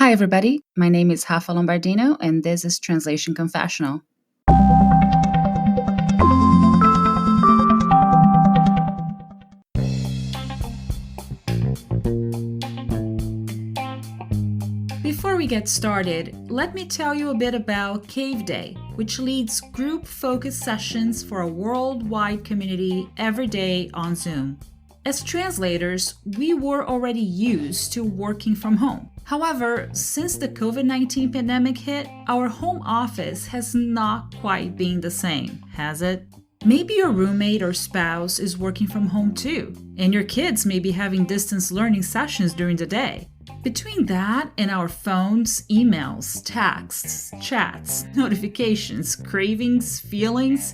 Hi, everybody. My name is Rafa Lombardino, and this is Translation Confessional. Before we get started, let me tell you a bit about Cave Day, which leads group-focused sessions for a worldwide community every day on Zoom. As translators, we were already used to working from home. However, since the COVID-19 pandemic hit, our home office has not quite been the same, has it? Maybe your roommate or spouse is working from home too, and your kids may be having distance learning sessions during the day. Between that and our phones, emails, texts, chats, notifications, cravings, feelings,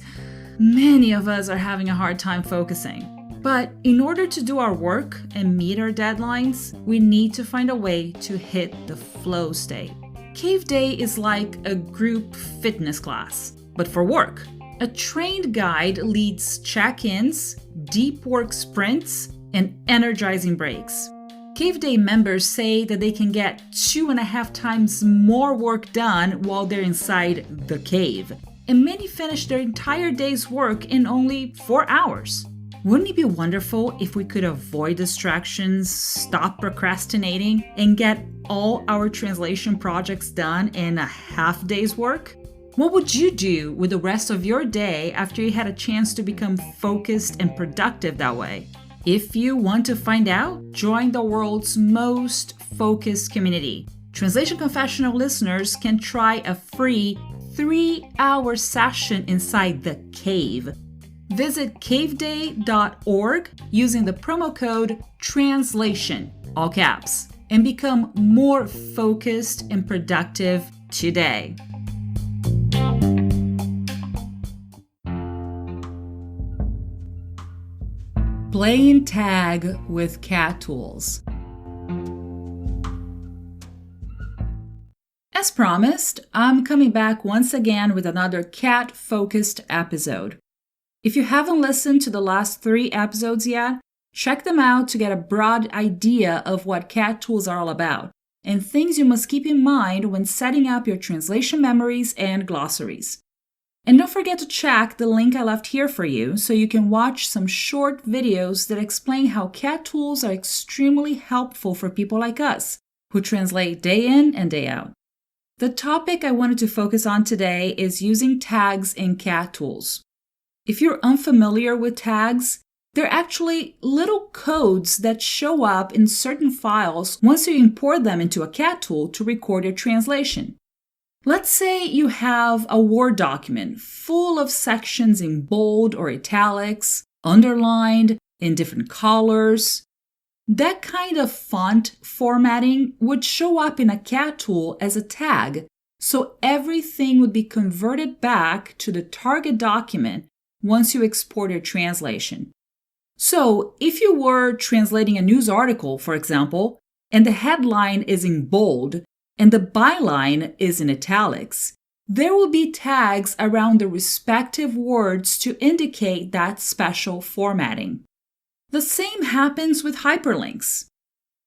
many of us are having a hard time focusing. But in order to do our work and meet our deadlines, we need to find a way to hit the flow state. Cave Day is like a group fitness class, but for work. A trained guide leads check-ins, deep work sprints, and energizing breaks. Cave Day members say that they can get 2.5 times more work done while they're inside the cave, and many finish their entire day's work in only 4 hours. Wouldn't it be wonderful if we could avoid distractions, stop procrastinating, and get all our translation projects done in a half day's work? What would you do with the rest of your day after you had a chance to become focused and productive that way? If you want to find out, join the world's most focused community. Translation Confessional listeners can try a free 3-hour session inside the cave. Visit caveday.org using the promo code TRANSLATION, all caps, and become more focused and productive today. Playing tag with cat tools. As promised, I'm coming back once again with another cat-focused episode. If you haven't listened to the last 3 episodes yet, check them out to get a broad idea of what cat tools are all about and things you must keep in mind when setting up your translation memories and glossaries. And don't forget to check the link I left here for you so you can watch some short videos that explain how cat tools are extremely helpful for people like us who translate day in and day out. The topic I wanted to focus on today is using tags in cat tools. If you're unfamiliar with tags, they're actually little codes that show up in certain files once you import them into a cat tool to record your translation. Let's say you have a Word document full of sections in bold or italics, underlined, in different colors. That kind of font formatting would show up in a cat tool as a tag, so everything would be converted back to the target document once you export your translation. So, if you were translating a news article, for example, and the headline is in bold and the byline is in italics, there will be tags around the respective words to indicate that special formatting. The same happens with hyperlinks.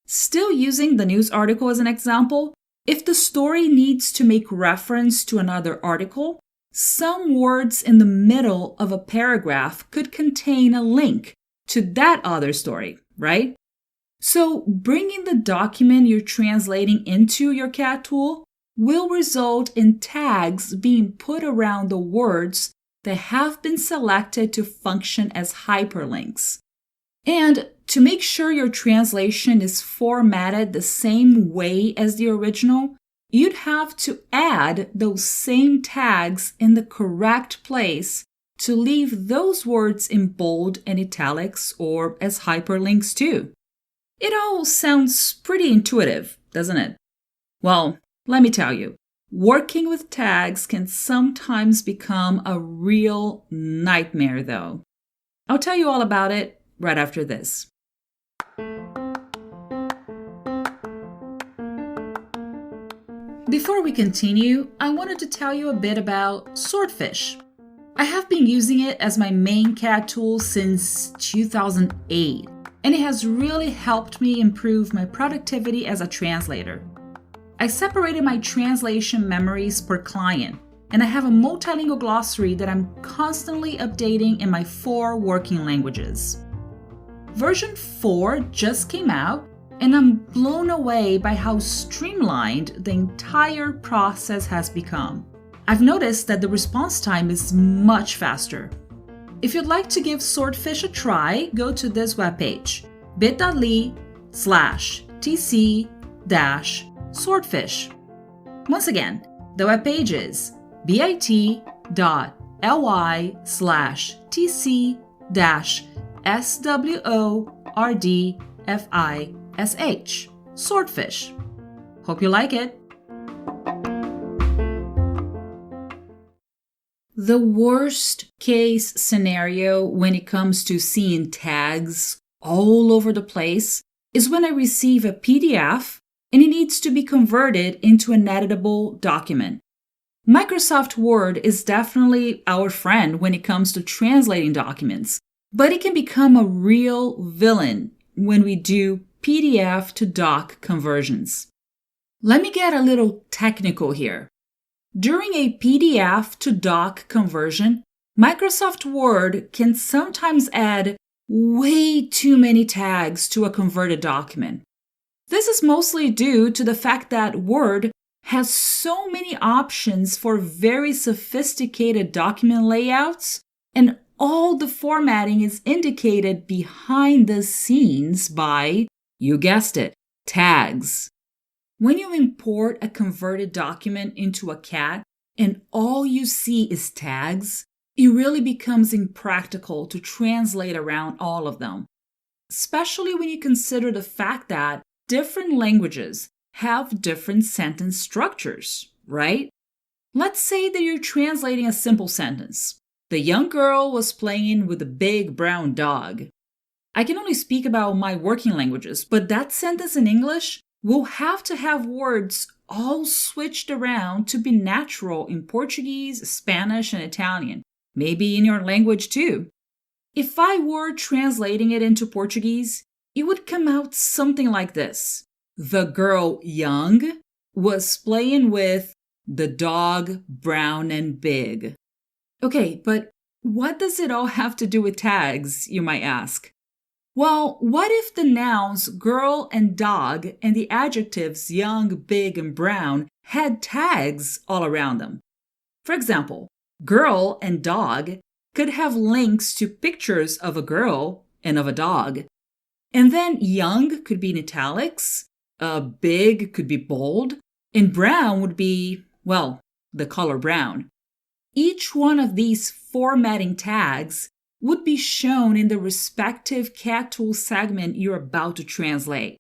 Still using the news article as an example, if the story needs to make reference to another article, some words in the middle of a paragraph could contain a link to that other story, right? So bringing the document you're translating into your cat tool will result in tags being put around the words that have been selected to function as hyperlinks. And to make sure your translation is formatted the same way as the original, you'd have to add those same tags in the correct place to leave those words in bold and italics or as hyperlinks too. It all sounds pretty intuitive, doesn't it? Well, let me tell you, working with tags can sometimes become a real nightmare though. I'll tell you all about it right after this. Before we continue, I wanted to tell you a bit about Swordfish. I have been using it as my main cat tool since 2008, and it has really helped me improve my productivity as a translator. I separated my translation memories per client, and I have a multilingual glossary that I'm constantly updating in my 4 working languages. Version 4 just came out, and I'm blown away by how streamlined the entire process has become. I've noticed that the response time is much faster. If you'd like to give Swordfish a try, go to this webpage, bit.ly/tc-swordfish. Once again, the webpage is bit.ly/tc-swordfish. Swordfish. Hope you like it. The worst case scenario when it comes to seeing tags all over the place is when I receive a PDF and it needs to be converted into an editable document. Microsoft Word is definitely our friend when it comes to translating documents, but it can become a real villain when we do PDF to doc conversions. Let me get a little technical here. During a PDF to doc conversion, Microsoft Word can sometimes add way too many tags to a converted document. This is mostly due to the fact that Word has so many options for very sophisticated document layouts, and all the formatting is indicated behind the scenes by, you guessed it, tags. When you import a converted document into a CAT and all you see is tags, it really becomes impractical to translate around all of them, especially when you consider the fact that different languages have different sentence structures, right? Let's say that you're translating a simple sentence. The young girl was playing with a big brown dog. I can only speak about my working languages, but that sentence in English will have to have words all switched around to be natural in Portuguese, Spanish, and Italian, maybe in your language too. If I were translating it into Portuguese, it would come out something like this. The girl young was playing with the dog brown and big. Okay, but what does it all have to do with tags, you might ask? Well, what if the nouns girl and dog and the adjectives young, big, and brown had tags all around them? For example, girl and dog could have links to pictures of a girl and of a dog. And then young could be in italics, big could be bold, and brown would be, well, the color brown. Each one of these formatting tags would be shown in the respective CAT tool segment you're about to translate.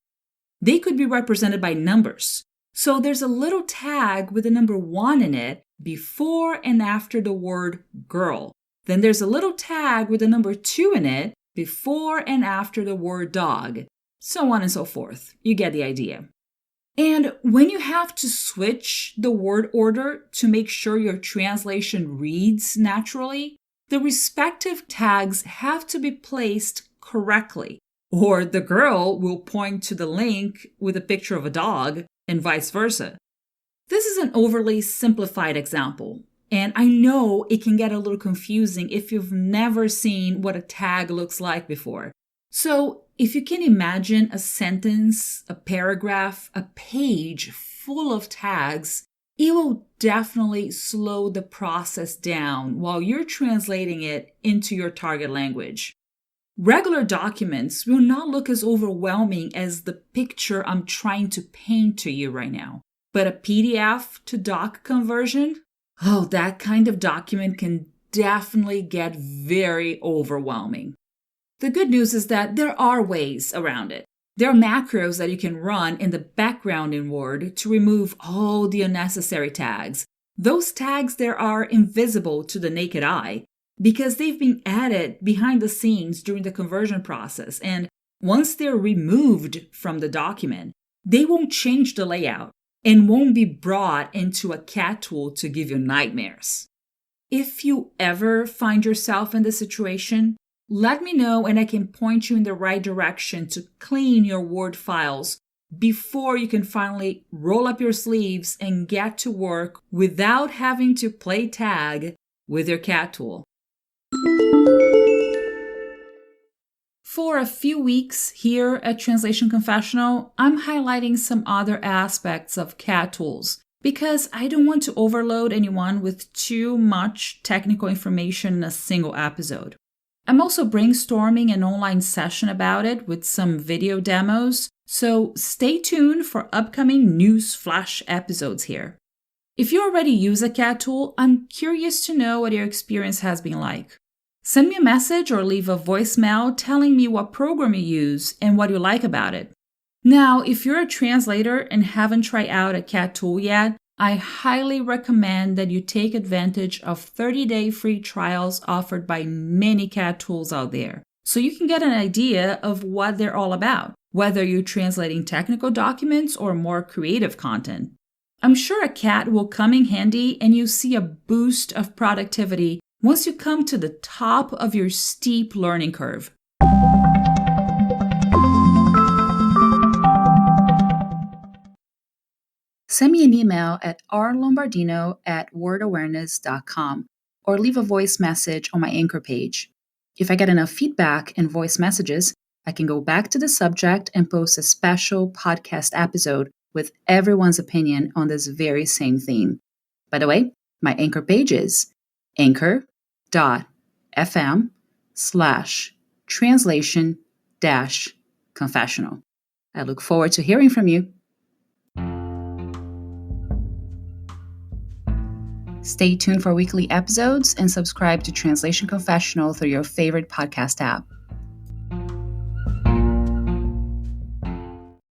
They could be represented by numbers. So there's a little tag with the number 1 in it before and after the word girl. Then there's a little tag with the number 2 in it before and after the word dog. So on and so forth. You get the idea. And when you have to switch the word order to make sure your translation reads naturally, the respective tags have to be placed correctly, or the girl will point to the link with a picture of a dog and vice versa. This is an overly simplified example, and I know it can get a little confusing if you've never seen what a tag looks like before. So if you can imagine a sentence, a paragraph, a page full of tags, it will definitely slow the process down while you're translating it into your target language. Regular documents will not look as overwhelming as the picture I'm trying to paint to you right now. But a PDF to doc conversion, that kind of document can definitely get very overwhelming. The good news is that there are ways around it. There are macros that you can run in the background in Word to remove all the unnecessary tags. Those tags there are invisible to the naked eye because they've been added behind the scenes during the conversion process. And once they're removed from the document, they won't change the layout and won't be brought into a CAT tool to give you nightmares. If you ever find yourself in this situation, let me know and I can point you in the right direction to clean your Word files before you can finally roll up your sleeves and get to work without having to play tag with your cat tool. For a few weeks here at Translation Confessional, I'm highlighting some other aspects of cat tools because I don't want to overload anyone with too much technical information in a single episode. I'm also brainstorming an online session about it with some video demos, so stay tuned for upcoming news flash episodes here. If you already use a cat tool, I'm curious to know what your experience has been like. Send me a message or leave a voicemail telling me what program you use and what you like about it. Now, if you're a translator and haven't tried out a cat tool yet, I highly recommend that you take advantage of 30-day free trials offered by many cat tools out there, so you can get an idea of what they're all about, whether you're translating technical documents or more creative content. I'm sure a cat will come in handy and you'll see a boost of productivity once you come to the top of your steep learning curve. Send me an email at rlombardino@wordawareness.com or leave a voice message on my Anchor page. If I get enough feedback and voice messages, I can go back to the subject and post a special podcast episode with everyone's opinion on this very same theme. By the way, my Anchor page is anchor.fm/translation-confessional. I look forward to hearing from you. Stay tuned for weekly episodes and subscribe to Translation Confessional through your favorite podcast app.